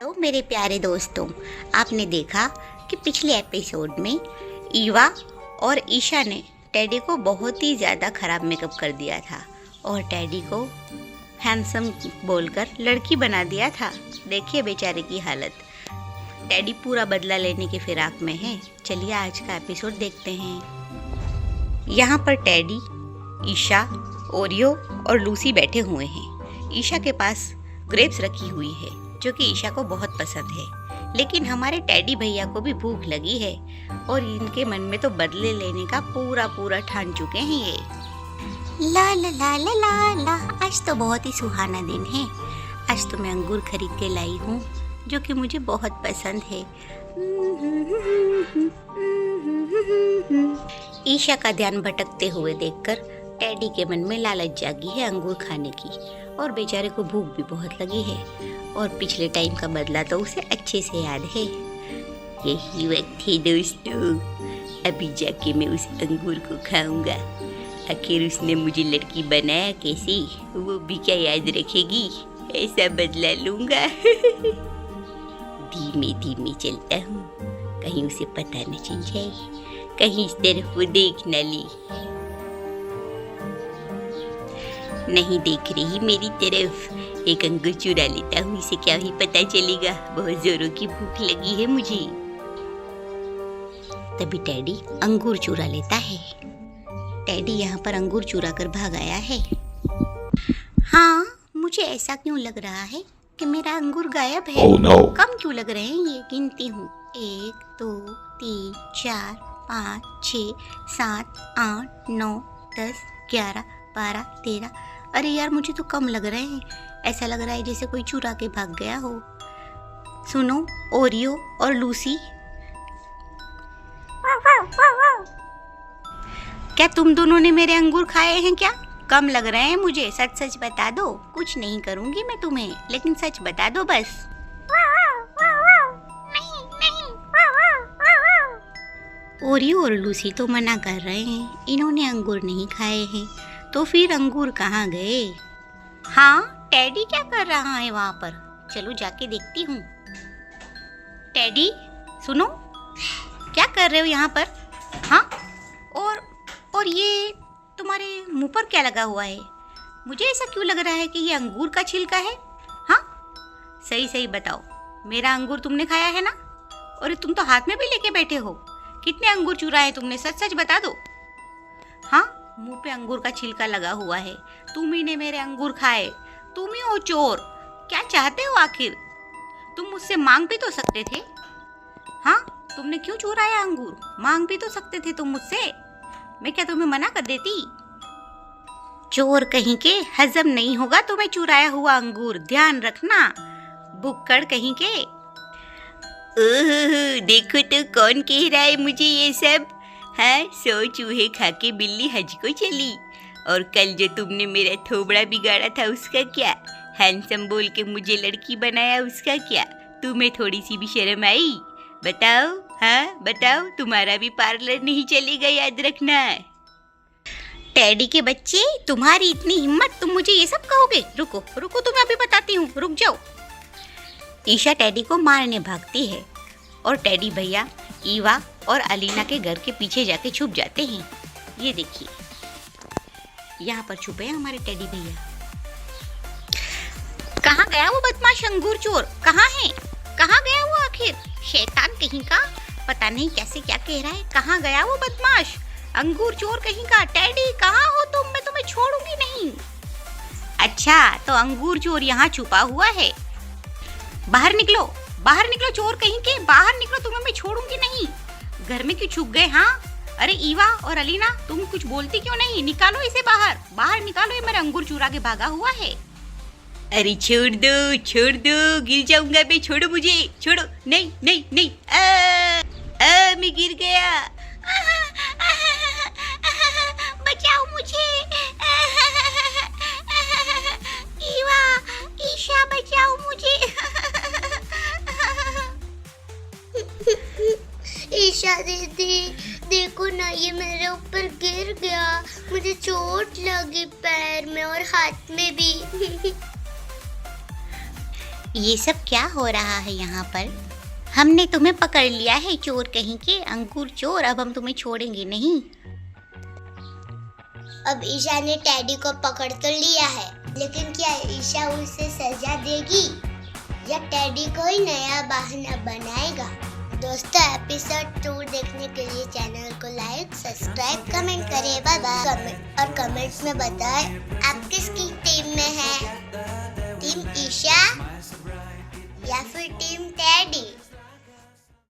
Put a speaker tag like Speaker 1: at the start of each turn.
Speaker 1: तो मेरे प्यारे दोस्तों, आपने देखा कि पिछले एपिसोड में ईवा और ईशा ने टेडी को बहुत ही ज़्यादा ख़राब मेकअप कर दिया था और टेडी को हैंडसम बोलकर लड़की बना दिया था। देखिए बेचारे की हालत। टेडी पूरा बदला लेने के फिराक में है। चलिए आज का एपिसोड देखते हैं। यहाँ पर टेडी, ईशा, ओरियो और लूसी बैठे हुए हैं। ईशा के पास ग्रेप्स रखी हुई है जो कि ईशा को बहुत पसंद है, लेकिन हमारे टेडी भैया को भी भूख लगी है और इनके मन में तो बदले लेने का पूरा ठान चुके हैं ये। ला ला ला ला ला ला, आज तो बहुत ही सुहाना दिन है। आज तो मैं अंगूर खरीद के लाई हूँ जो कि मुझे बहुत पसंद है। ईशा का ध्यान भटकते हुए देखकर टेडी के मन में लालच जागी है अंगूर खाने की और बेचारे को भूख भी बहुत लगी है और पिछले टाइम का बदला तो उसे अच्छे से याद है। यही वक्त है दोस्तों, अभी जाके मैं उस अंगूर को खाऊंगा। आखिर उसने मुझे लड़की बनाया कैसे, वो भी क्या याद रखेगी। ऐसा बदला लूंगा। धीमे धीमे चलता हूँ, कहीं उसे पता न चल जाए, कहीं इस तरफ वो देख न ली। नहीं देख रही मेरी तरफ। एक अंगूर चुरा लेता हूँ, इसे क्या ही पता चलेगा। बहुत जोरों की भूख लगी है मुझे। तभी टेडी अंगूर चुरा लेता है। टेडी यहाँ पर अंगूर चुरा कर भाग आया है। हाँ, मुझे ऐसा क्यों लग रहा है कि मेरा अंगूर गायब है।
Speaker 2: Oh, no.
Speaker 1: कम क्यों लग रहे हैं ये? गिनती हूँ। 1 2 3 4 5 6 7 8 9 10 11 12 13। अरे यार, मुझे तो कम लग रहे हैं। ऐसा लग रहा है जैसे कोई चुरा के भाग गया हो। सुनो ओरियो और लूसी, क्या तुम दोनों ने मेरे अंगूर खाए हैं क्या? कम लग रहे हैं मुझे। सच सच बता दो। कुछ नहीं करूंगी मैं तुम्हें, लेकिन सच बता दो बस। ओरियो और लूसी तो मना कर रहे हैं, इन्होंने अंगूर नहीं खाए हैं। तो फिर अंगूर कहाँ गए? हाँ, टेडी क्या कर रहा है वहाँ पर? चलो जाके देखती हूँ। टेडी सुनो, क्या कर रहे हो यहाँ पर? हाँ, और ये तुम्हारे मुंह पर क्या लगा हुआ है? मुझे ऐसा क्यों लग रहा है कि ये अंगूर का छिलका है। हाँ, सही सही बताओ, मेरा अंगूर तुमने खाया है ना? और तुम तो हाथ में भी लेके बैठे हो। कितने अंगूर चुराए तुमने? सच सच बता दो। हाँ, मुंह पे अंगूर का छिलका लगा हुआ है। तुम ही ने मेरे अंगूर खाए। तुम ही हो चोर। क्या चाहते हो आखिर? तुम मुझसे मांग भी तो सकते थे। हाँ, तुमने क्यों चुराया अंगूर? मांग भी तो सकते थे तुम मुझसे। मैं क्या तुम्हें मना कर देती? चोर कहीं के, हजम नहीं होगा तुम्हें चुराया हुआ अंगूर, ध्यान रखना। बुक्कड़ कहीं के। ओह, देखो तो कौन कह रहा है मुझे ये सब। हाँ, 100 चूहे खा के बिल्ली हज को चली। और कल जो तुमने मेरा थोबड़ा बिगाड़ा था उसका क्या? हैंडसम बोल के मुझे लड़की बनाया, उसका क्या? तुम्हें थोड़ी सी भी शर्म आई? बताओ, हाँ बताओ, तुम्हारा भी पार्लर नहीं चलेगा, याद रखना। टेडी के बच्चे, तुम्हारी इतनी हिम्मत, तुम मुझे ये सब कहोगे? रुको रुको, तुम्हें अभी बताती हूँ, रुक जाओ। ईशा टेडी को मारने भागती है और टेडी भैया ईवा और अलीना के घर के पीछे जाके छुप जाते हैं। ये देखिए, यहाँ पर छुपे हैं हमारे टेडी भैया। कहाँ गया वो बदमाश अंगूर चोर? कहाँ है? कहाँ गया वो आखिर? शैतान कहीं का, पता नहीं कैसे क्या कह रहा है। कहाँ गया वो बदमाश अंगूर चोर कहीं का? टेडी कहाँ हो तुम? मैं तुम्हें छोड़ूंगी नहीं। अच्छा, तो अंगूर चोर यहाँ छुपा हुआ है। बाहर निकलो, बाहर निकलो चोर कहीं के, बाहर निकलो, तुम्हें मैं छोड़ूंगी नहीं। घर में क्यों छुप गए? हाँ, अरे ईवा और अलीना, तुम कुछ बोलती क्यों नहीं? निकालो इसे बाहर, बाहर निकालो, ये मेरा अंगूर चुरा के भागा हुआ है। अरे छोड़ दो, गिर जाऊंगा मैं, छोड़ो मुझे, छोड़ो। नहीं नहीं नहीं, मैं गिर गया। बचाओ मुझे। ईवा, ईशा बचाओ मुझे।
Speaker 3: ईशा दीदी, देखो ना, ये मेरे ऊपर गिर गया। मुझे चोट लगी पैर में और हाथ में भी।
Speaker 1: ये सब क्या हो रहा है यहाँ पर? हमने तुम्हें पकड़ लिया है चोर कहीं के, अंकुर चोर। अब हम तुम्हें छोड़ेंगे नहीं।
Speaker 3: अब ईशा ने टेडी को पकड़ तो लिया है, लेकिन क्या ईशा उसे सजा देगी या टेडी कोई नया बहाना बनाएगा? दोस्तों, एपिसोड 2 देखने के लिए चैनल को लाइक, सब्सक्राइब, कमेंट करें। Bye bye. और कमेंट्स में बताएं आप किसकी टीम में हैं, टीम ईशा या फिर टीम टेडी।